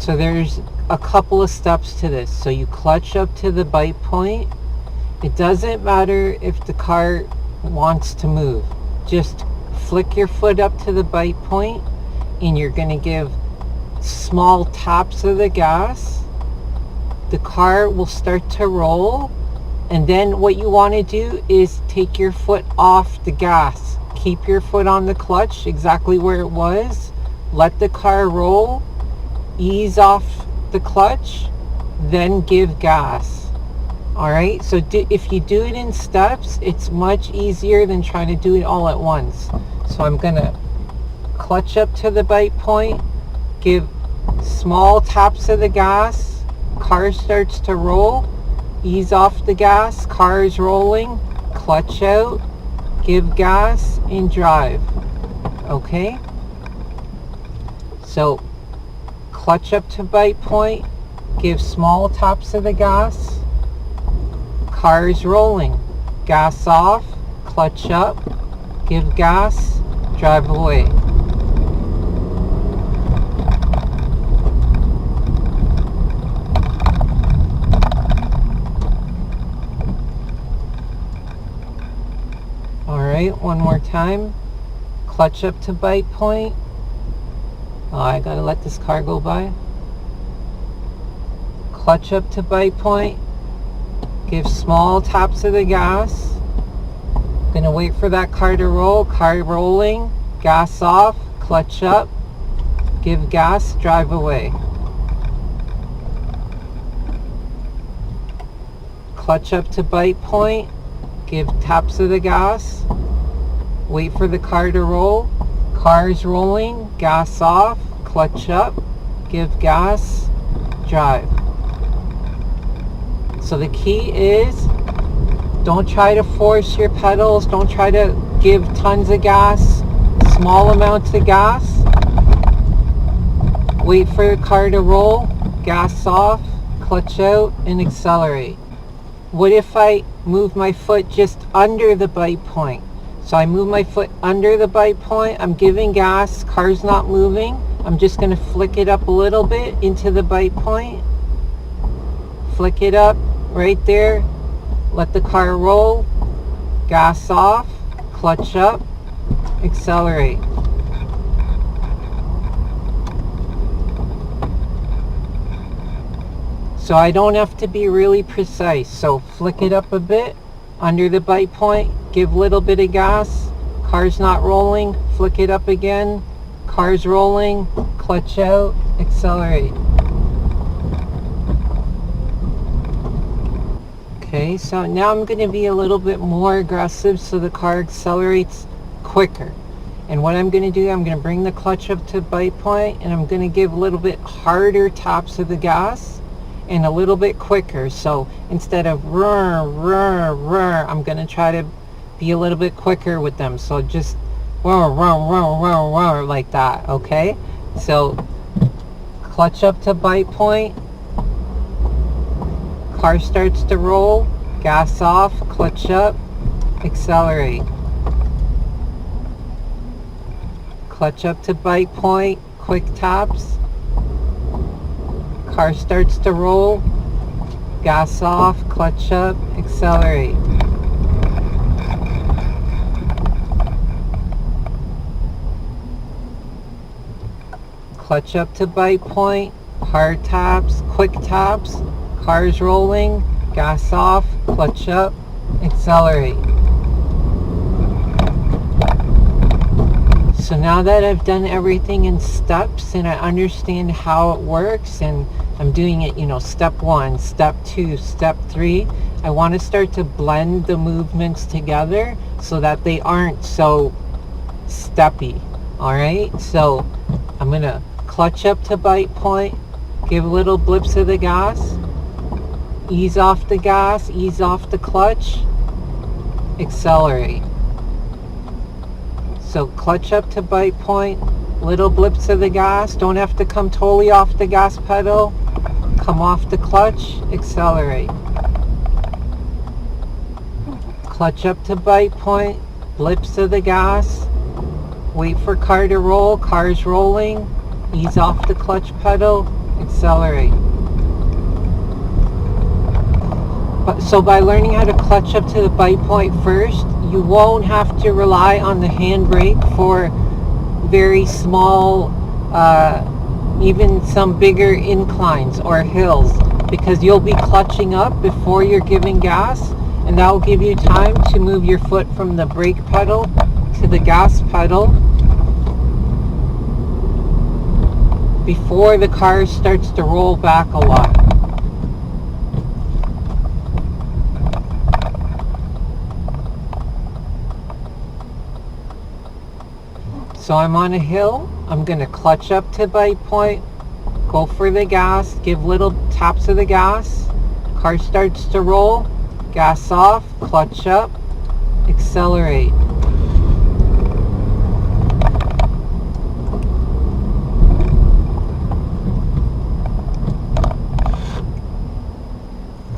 So there's a couple of steps to this. So you clutch up to the bite point. It doesn't matter if the car wants to move. Just flick your foot up to the bite point and you're going to give small taps of the gas. The car will start to roll, and then what you want to do is take your foot off the gas. Keep your foot on the clutch exactly where it was. Let the car roll. Ease off the clutch, then give gas. Alright, so if you do it in steps, it's much easier than trying to do it all at once. So I'm going to clutch up to the bite point, give small taps of the gas, car starts to roll, ease off the gas, car is rolling, clutch out, give gas, and drive. Okay? So clutch up to bite point, give small taps of the gas, car is rolling, gas off, clutch up, give gas, drive away. Alright, one more time. Clutch up to bite point. Oh, I gotta let this car go by. Clutch up to bite point. Give small taps of the gas. Gonna wait for that car to roll. Car rolling. Gas off. Clutch up. Give gas. Drive away. Clutch up to bite point. Give taps of the gas. Wait for the car to roll. Car is rolling. Gas off. Clutch up. Give gas. Drive. So the key is, don't try to force your pedals. Don't try to give tons of gas. Small amounts of gas. Wait for the car to roll. Gas off. Clutch out and accelerate. What if I move my foot just under the bite point? So I move my foot under the bite point. I'm giving gas. Car's not moving. I'm just going to flick it up a little bit into the bite point. Flick it up right there. Let the car roll. Gas off. Clutch up. Accelerate. So I don't have to be really precise. So flick it up a bit under the bite point. Give a little bit of gas. Car's not rolling. Flick it up again. Car's rolling. Clutch out. Accelerate. Okay, so now I'm going to be a little bit more aggressive so the car accelerates quicker. And what I'm going to do, I'm going to bring the clutch up to bite point and I'm going to give a little bit harder taps of the gas and a little bit quicker. So instead of roar, roar, roar, I'm going to try to be a little bit quicker with them. So just roar, roar, roar, roar, roar, like that, okay? So clutch up to bite point. Car starts to roll. Gas off. Clutch up. Accelerate. Clutch up to bite point. Quick taps. Car starts to roll. Gas off. Clutch up. Accelerate. Clutch up to bite point. Hard taps. Quick taps. Car's rolling, gas off, clutch up, accelerate. So now that I've done everything in steps and I understand how it works and I'm doing it, step 1, step 2, step 3, I want to start to blend the movements together so that they aren't so steppy. Alright, so I'm going to clutch up to bite point, give little blips of the gas, ease off the gas, ease off the clutch, accelerate. So clutch up to bite point, little blips of the gas, don't have to come totally off the gas pedal, come off the clutch, accelerate. Clutch up to bite point, blips of the gas, wait for car to roll, car's rolling, ease off the clutch pedal, accelerate. So by learning how to clutch up to the bite point first, you won't have to rely on the handbrake for very small, even some bigger inclines or hills, because you'll be clutching up before you're giving gas, and that will give you time to move your foot from the brake pedal to the gas pedal before the car starts to roll back a lot. So I'm on a hill, I'm going to clutch up to bite point, go for the gas, give little taps of the gas, car starts to roll, gas off, clutch up, accelerate.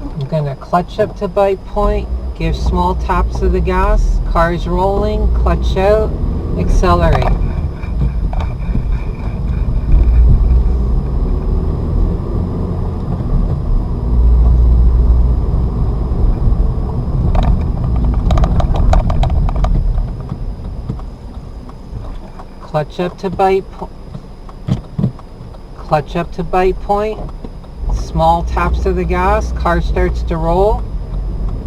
I'm going to clutch up to bite point, give small taps of the gas, car's rolling, clutch out, accelerate. Clutch up to bite point, small taps of the gas, car starts to roll,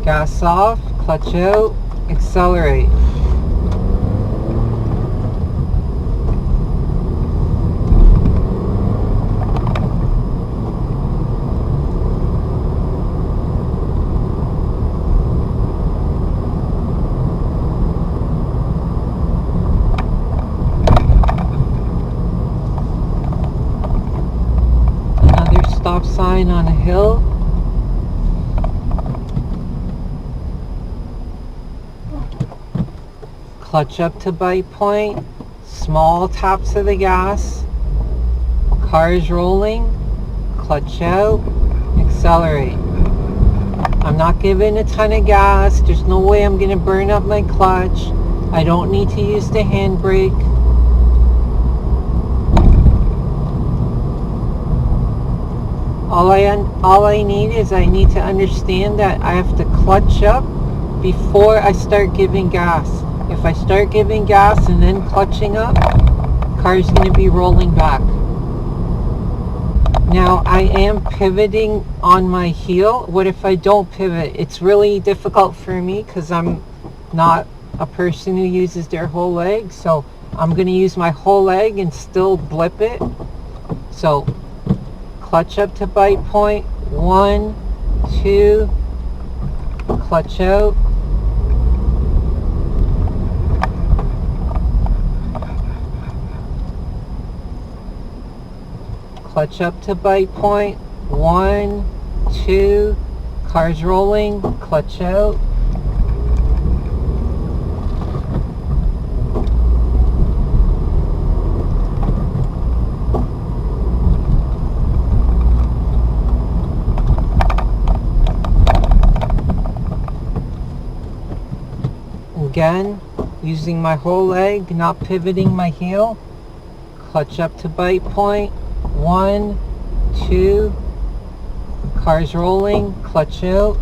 gas off, clutch out, accelerate. Stop sign on a hill. Clutch up to bite point, small taps of the gas, car's rolling, clutch out, accelerate. I'm not giving a ton of gas, there's no way I'm going to burn up my clutch. I don't need to use the handbrake. All I need is I need to understand that I have to clutch up before I start giving gas. If I start giving gas and then clutching up, car's going to be rolling back. Now I am pivoting on my heel. What if I don't pivot? It's really difficult for me because I'm not a person who uses their whole leg. So I'm going to use my whole leg and still blip it. So clutch up to bite point, 1, 2, clutch out, clutch up to bite point, 1, 2, car's rolling, clutch out, again, using my whole leg, not pivoting my heel, clutch up to bite point, 1, 2, car's rolling, clutch out,